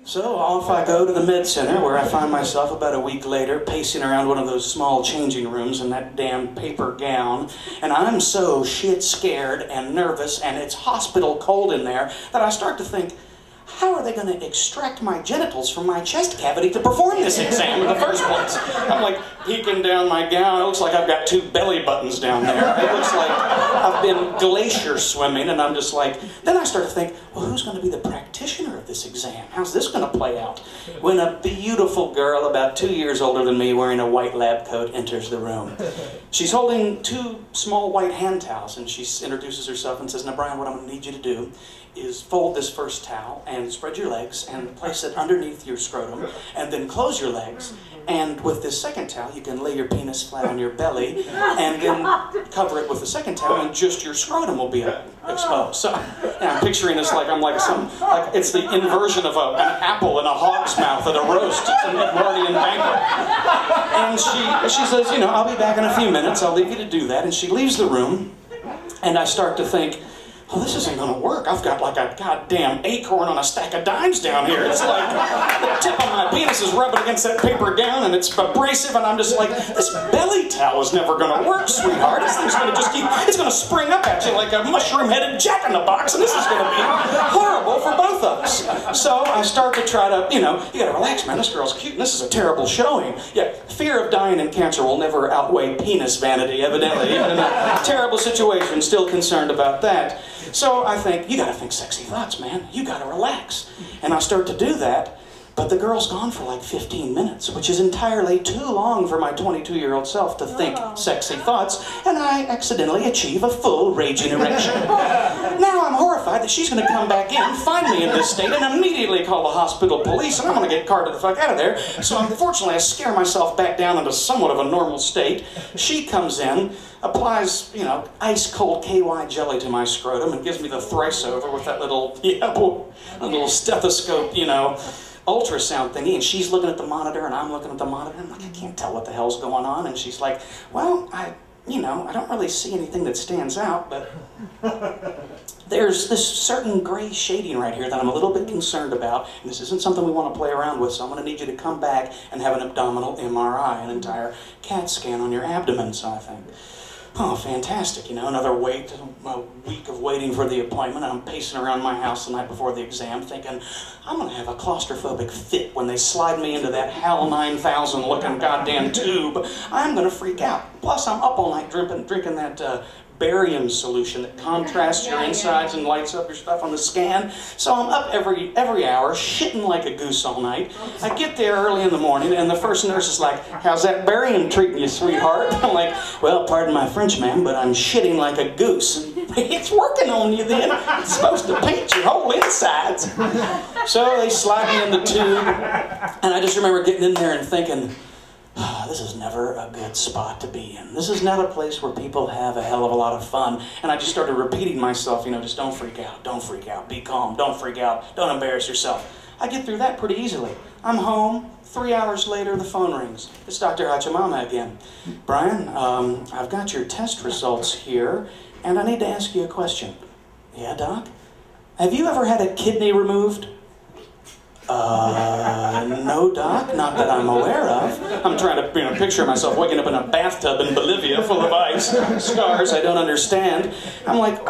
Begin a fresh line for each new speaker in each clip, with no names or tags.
So off I go to the med center, where I find myself about a week later pacing around one of those small changing rooms in that damn paper gown, and I'm so shit scared and nervous, and it's hospital cold in there, that I start to think, how are they going to extract my genitals from my chest cavity to perform this exam in the first place? I'm like peeking down my gown. It looks like I've got 2 belly buttons down there. It looks like I've been glacier swimming, and I'm just like, then I start to think, well, who's going to be the practitioner of this exam? How's this going to play out? When a beautiful girl about 2 years older than me, wearing a white lab coat, enters the room. She's holding 2 small white hand towels, and she introduces herself and says, now Brian, what I'm going to need you to do is fold this first towel and spread your legs and place it underneath your scrotum, and then close your legs, and with this second towel you can lay your penis flat on your belly and then cover it with the second towel, and just your scrotum will be exposed. So and I'm picturing this like I'm like it's the inversion of an apple in a hog's mouth at a roast. It's an Edwardian banquet. And she says, you know, I'll be back in a few minutes, I'll leave you to do that. And she leaves the room, and I start to think, oh, this isn't going to work. I've got like a goddamn acorn on a stack of dimes down here. It's like the tip of my penis is rubbing against that paper gown, and it's abrasive, and I'm just like, this belly towel is never going to work, sweetheart. This thing's going to just it's going to spring up at you like a mushroom-headed jack-in-the-box, and this is going to be horrible for both of us. So I start to try to, you know, you got to relax, man. This girl's cute, and this is a terrible showing. Yeah, fear of dying in cancer will never outweigh penis vanity, evidently. Even in a terrible situation, still concerned about that. So I think, you gotta think sexy thoughts, man. You gotta relax. And I start to do that, but the girl's gone for like 15 minutes, which is entirely too long for my 22-year-old self to think sexy thoughts, and I accidentally achieve a full raging erection. Now I'm horrified that she's gonna come back in, find me in this state, and immediately call the hospital police, and I'm gonna get carted the fuck out of there. So unfortunately I scare myself back down into somewhat of a normal state. She comes in, applies, you know, ice-cold KY jelly to my scrotum, and gives me the thrice-over with that little, little stethoscope, you know, ultrasound thingy, and she's looking at the monitor, and I'm looking at the monitor, and I'm like, I can't tell what the hell's going on, and she's like, well, I don't really see anything that stands out, but there's this certain gray shading right here that I'm a little bit concerned about, and this isn't something we want to play around with, so I'm going to need you to come back and have an abdominal MRI, an entire CAT scan on your abdomen. So I think, oh, fantastic, you know, another a week of waiting for the appointment. I'm pacing around my house the night before the exam thinking, I'm going to have a claustrophobic fit when they slide me into that HAL 9000 looking goddamn tube. I'm going to freak out. Plus, I'm up all night drinking that barium solution that contrasts your insides and lights up your stuff on the scan. So I'm up every hour, shitting like a goose all night. I get there early in the morning, and the first nurse is like, how's that barium treating you, sweetheart? I'm like, well, pardon my French, ma'am, but I'm shitting like a goose. It's working on you then. It's supposed to paint your whole insides. So they slide me in the tube, and I just remember getting in there and thinking, oh, this is never a good spot to be in. This is not a place where people have a hell of a lot of fun. And I just started repeating myself, you know, just don't freak out, be calm, don't freak out, don't embarrass yourself. I get through that pretty easily. I'm home, 3 hours later the phone rings. It's Dr. Hachimama again. Brian, I've got your test results here, and I need to ask you a question. Yeah, Doc? Have you ever had a kidney removed? No, Doc, not that I'm aware of. I'm trying to, you know, picture myself waking up in a bathtub in Bolivia full of ice, scars I don't understand. I'm like,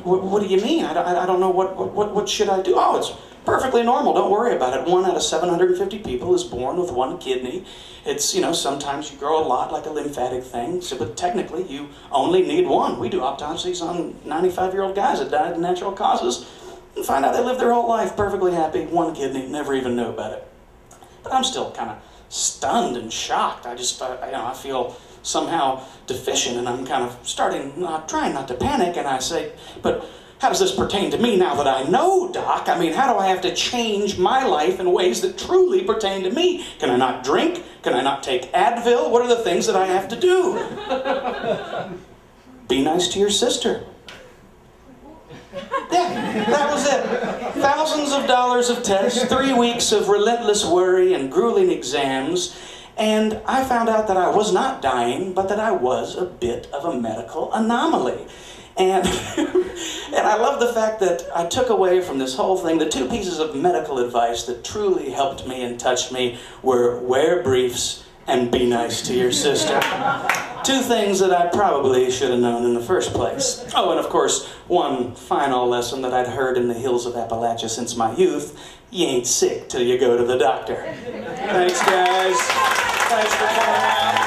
what do you mean? I don't know, what should I do? Oh, it's perfectly normal, don't worry about it. 1 out of 750 people is born with 1 kidney. It's, you know, sometimes you grow a lot like a lymphatic thing, so, but technically you only need 1. We do autopsies on 95-year-old guys that died of natural causes. And find out they lived their whole life perfectly happy, 1 kidney, never even knew about it. But I'm still kind of stunned and shocked. I just, you know, I feel somehow deficient, and I'm kind of trying not to panic, and I say, but how does this pertain to me now that I know, Doc? I mean, how do I have to change my life in ways that truly pertain to me? Can I not drink? Can I not take Advil? What are the things that I have to do? Be nice to your sister. Yeah, that was it. Thousands of dollars of tests, 3 weeks of relentless worry and grueling exams, and I found out that I was not dying, but that I was a bit of a medical anomaly. And, and I love the fact that I took away from this whole thing, the 2 pieces of medical advice that truly helped me and touched me were wear briefs and be nice to your sister. 2 things that I probably should have known in the first place. Oh, and of course, one final lesson that I'd heard in the hills of Appalachia since my youth: you ain't sick till you go to the doctor. Thanks, guys. Thanks for coming out.